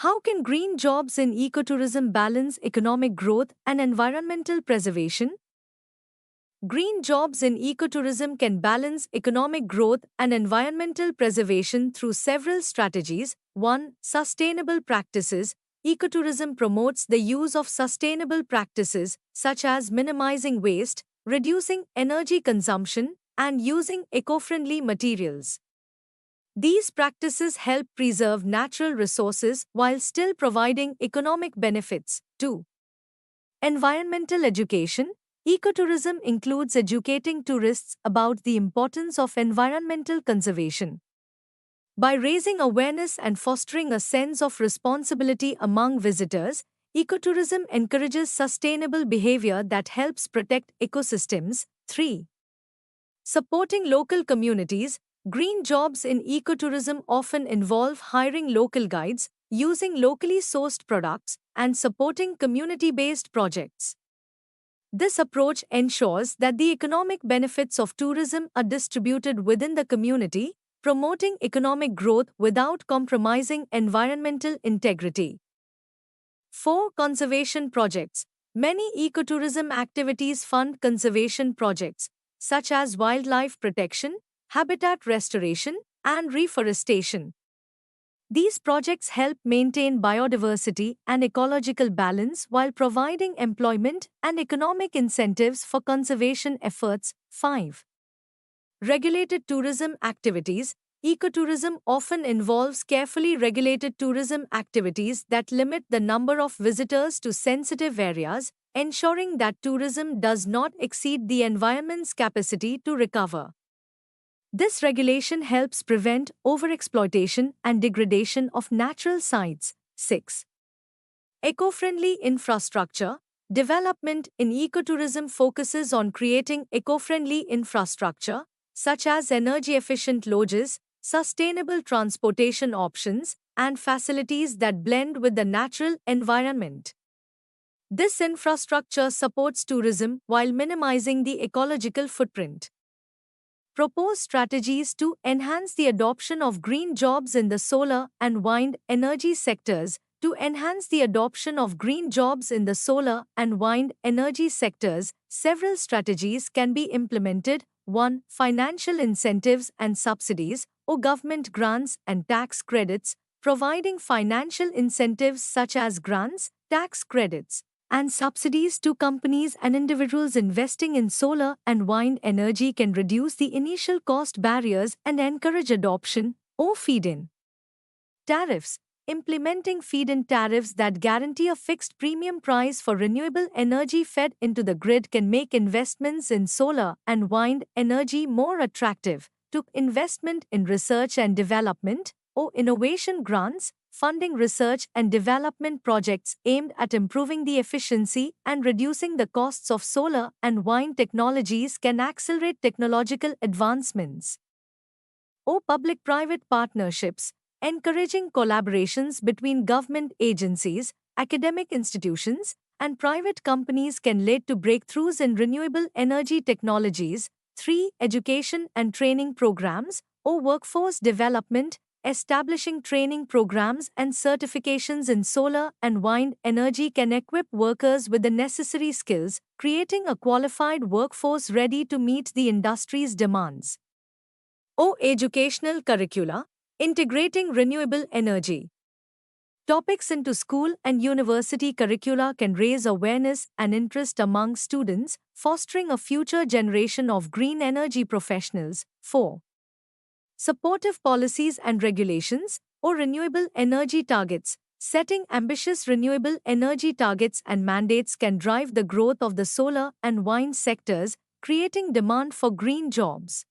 How can green jobs in ecotourism balance economic growth and environmental preservation? Green jobs in ecotourism can balance economic growth and environmental preservation through several strategies. 1. Sustainable practices. Ecotourism promotes the use of sustainable practices such as minimizing waste, reducing energy consumption, and using eco-friendly materials. These practices help preserve natural resources while still providing economic benefits. 2. Environmental education. Ecotourism includes educating tourists about the importance of environmental conservation. By raising awareness and fostering a sense of responsibility among visitors, ecotourism encourages sustainable behavior that helps protect ecosystems. 3. Supporting local communities. Green jobs in ecotourism often involve hiring local guides, using locally sourced products, and supporting community-based projects. This approach ensures that the economic benefits of tourism are distributed within the community, promoting economic growth without compromising environmental integrity. 4. Conservation projects. Many ecotourism activities fund conservation projects, such as wildlife protection, habitat restoration, and reforestation. These projects help maintain biodiversity and ecological balance while providing employment and economic incentives for conservation efforts. 5. Regulated tourism activities. Ecotourism often involves carefully regulated tourism activities that limit the number of visitors to sensitive areas, ensuring that tourism does not exceed the environment's capacity to recover. This regulation helps prevent overexploitation and degradation of natural sites. 6. Eco-friendly infrastructure. Development in ecotourism focuses on creating eco-friendly infrastructure, such as energy-efficient lodges, sustainable transportation options, and facilities that blend with the natural environment. This infrastructure supports tourism while minimizing the ecological footprint. Propose strategies to enhance the adoption of green jobs in the solar and wind energy sectors. To enhance the adoption of green jobs in the solar and wind energy sectors, several strategies can be implemented. 1. Financial incentives and subsidies, or government grants and tax credits, providing financial incentives such as grants, tax credits, and subsidies to companies and individuals investing in solar and wind energy can reduce the initial cost barriers and encourage adoption. Or feed-in tariffs. Implementing feed-in tariffs that guarantee a fixed premium price for renewable energy fed into the grid can make investments in solar and wind energy more attractive. To investment in research and development, or innovation grants, funding research and development projects aimed at improving the efficiency and reducing the costs of solar and wind technologies can accelerate technological advancements. Or public-private partnerships. Encouraging collaborations between government agencies, academic institutions, and private companies can lead to breakthroughs in renewable energy technologies. 3. Education and training programs, or workforce development. Establishing training programs and certifications in solar and wind energy can equip workers with the necessary skills, creating a qualified workforce ready to meet the industry's demands. Or educational curricula. Integrating renewable energy topics into school and university curricula can raise awareness and interest among students, fostering a future generation of green energy professionals. 4. Supportive policies and regulations, or renewable energy targets. Setting ambitious renewable energy targets and mandates can drive the growth of the solar and wind sectors, creating demand for green jobs.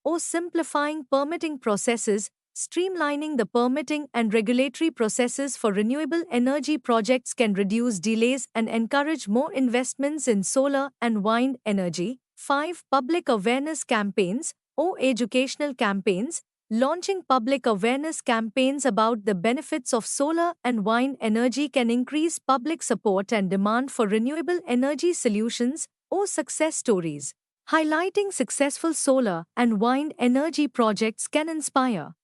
Or simplifying permitting processes. Streamlining the permitting and regulatory processes for renewable energy projects can reduce delays and encourage more investments in solar and wind energy. 5. Public awareness campaigns, or educational campaigns. Launching public awareness campaigns about the benefits of solar and wind energy can increase public support and demand for renewable energy solutions. Or success stories. Highlighting successful solar and wind energy projects can inspire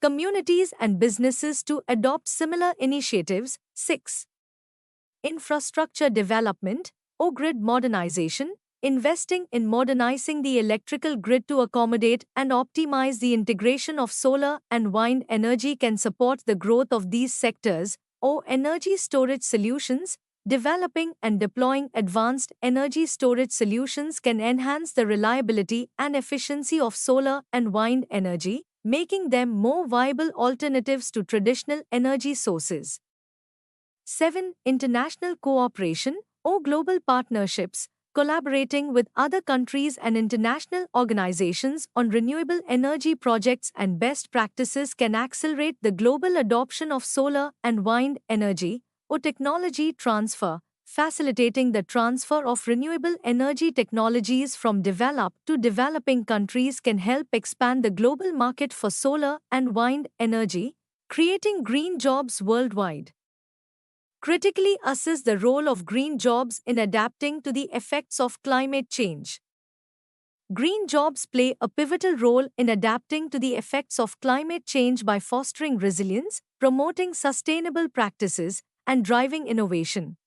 communities and businesses to adopt similar initiatives. 6. Infrastructure development or grid modernization, investing in modernizing the electrical grid to accommodate and optimize the integration of solar and wind energy can support the growth of these sectors, or energy storage solutions. Developing and deploying advanced energy storage solutions can enhance the reliability and efficiency of solar and wind energy, making them more viable alternatives to traditional energy sources. 7. International cooperation or global partnerships, collaborating with other countries and international organizations on renewable energy projects and best practices can accelerate the global adoption of solar and wind energy, or technology transfer, facilitating the transfer of renewable energy technologies from developed to developing countries can help expand the global market for solar and wind energy, creating green jobs worldwide. Critically assess the role of green jobs in adapting to the effects of climate change. Green jobs play a pivotal role in adapting to the effects of climate change by fostering resilience, promoting sustainable practices, and driving innovation.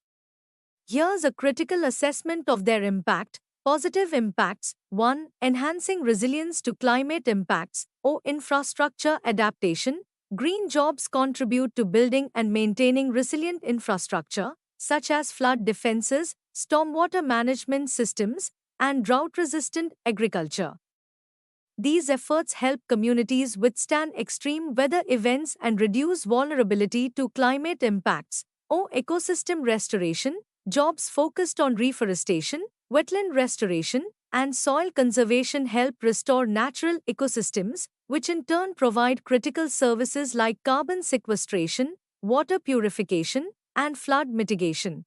Here's a critical assessment of their impact. Positive impacts. 1. Enhancing resilience to climate impacts or infrastructure adaptation. Green jobs contribute to building and maintaining resilient infrastructure, such as flood defenses, stormwater management systems, and drought-resistant agriculture. These efforts help communities withstand extreme weather events and reduce vulnerability to climate impacts, or ecosystem restoration. Jobs focused on reforestation, wetland restoration, and soil conservation help restore natural ecosystems, which in turn provide critical services like carbon sequestration, water purification, and flood mitigation.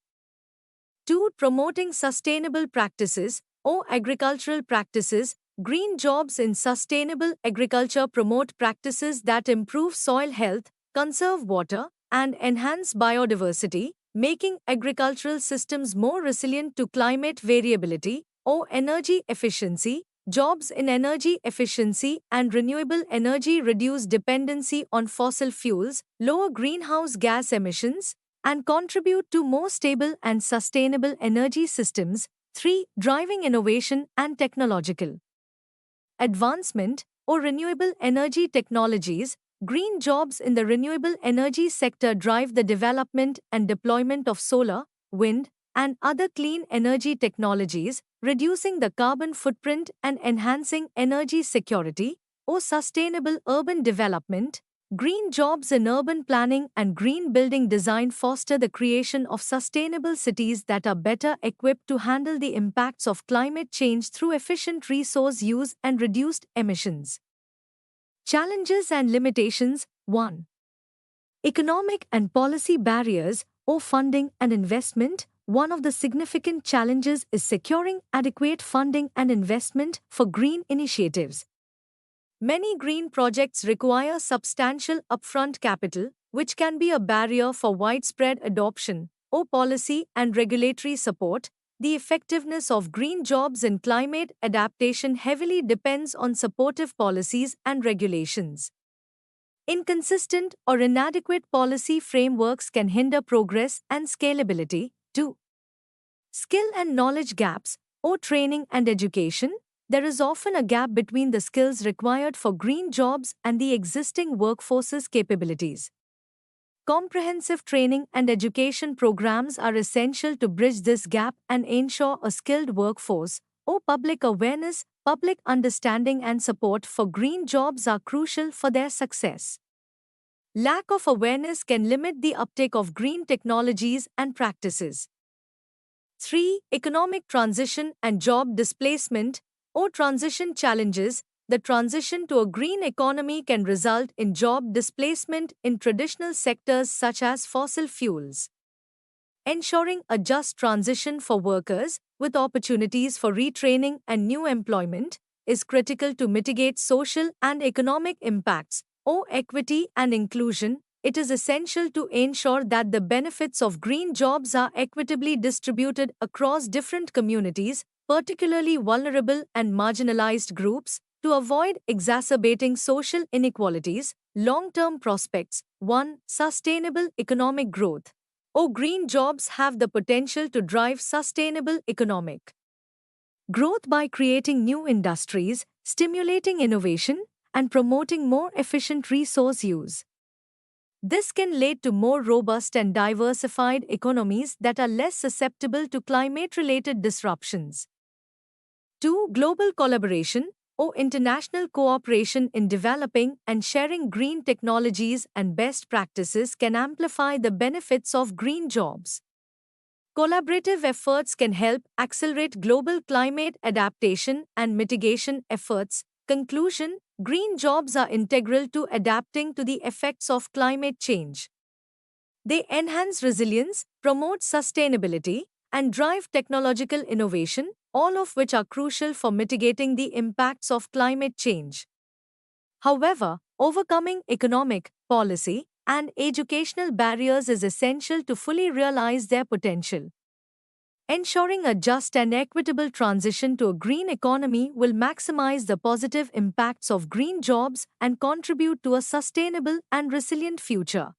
2. Promoting sustainable practices or agricultural practices. Green jobs in sustainable agriculture promote practices that improve soil health, conserve water, and enhance biodiversity, making agricultural systems more resilient to climate variability, or energy efficiency. Jobs in energy efficiency and renewable energy reduce dependency on fossil fuels, lower greenhouse gas emissions, and contribute to more stable and sustainable energy systems. 3. Driving innovation and technological advancement or renewable energy technologies. Green jobs in the renewable energy sector drive the development and deployment of solar, wind, and other clean energy technologies, reducing the carbon footprint and enhancing energy security, or sustainable urban development. Green jobs in urban planning and green building design foster the creation of sustainable cities that are better equipped to handle the impacts of climate change through efficient resource use and reduced emissions. Challenges and limitations. 1. Economic and policy barriers, or funding and investment. One of the significant challenges is securing adequate funding and investment for green initiatives. Many green projects require substantial upfront capital, which can be a barrier for widespread adoption, or policy and regulatory support. The effectiveness of green jobs in climate adaptation heavily depends on supportive policies and regulations. Inconsistent or inadequate policy frameworks can hinder progress and scalability. 2. Skill and knowledge gaps, or training and education. There is often a gap between the skills required for green jobs and the existing workforce's capabilities. Comprehensive training and education programs are essential to bridge this gap and ensure a skilled workforce, or public awareness, public understanding and support for green jobs are crucial for their success. Lack of awareness can limit the uptake of green technologies and practices. 3. Economic transition and job displacement, or transition challenges. The transition to a green economy can result in job displacement in traditional sectors such as fossil fuels. Ensuring a just transition for workers, with opportunities for retraining and new employment, is critical to mitigate social and economic impacts, or equity and inclusion. It is essential to ensure that the benefits of green jobs are equitably distributed across different communities, particularly vulnerable and marginalized groups, To avoid exacerbating social inequalities, long-term prospects. 1. Sustainable economic growth. Green jobs have the potential to drive sustainable economic growth by creating new industries, stimulating innovation, and promoting more efficient resource use. This can lead to more robust and diversified economies that are less susceptible to climate-related disruptions. 2. Global collaboration or international cooperation in developing and sharing green technologies and best practices can amplify the benefits of green jobs. Collaborative efforts can help accelerate global climate adaptation and mitigation efforts. Conclusion: green jobs are integral to adapting to the effects of climate change. They enhance resilience, promote sustainability, and drive technological innovation, all of which are crucial for mitigating the impacts of climate change. However, overcoming economic, policy, and educational barriers is essential to fully realize their potential. Ensuring a just and equitable transition to a green economy will maximize the positive impacts of green jobs and contribute to a sustainable and resilient future.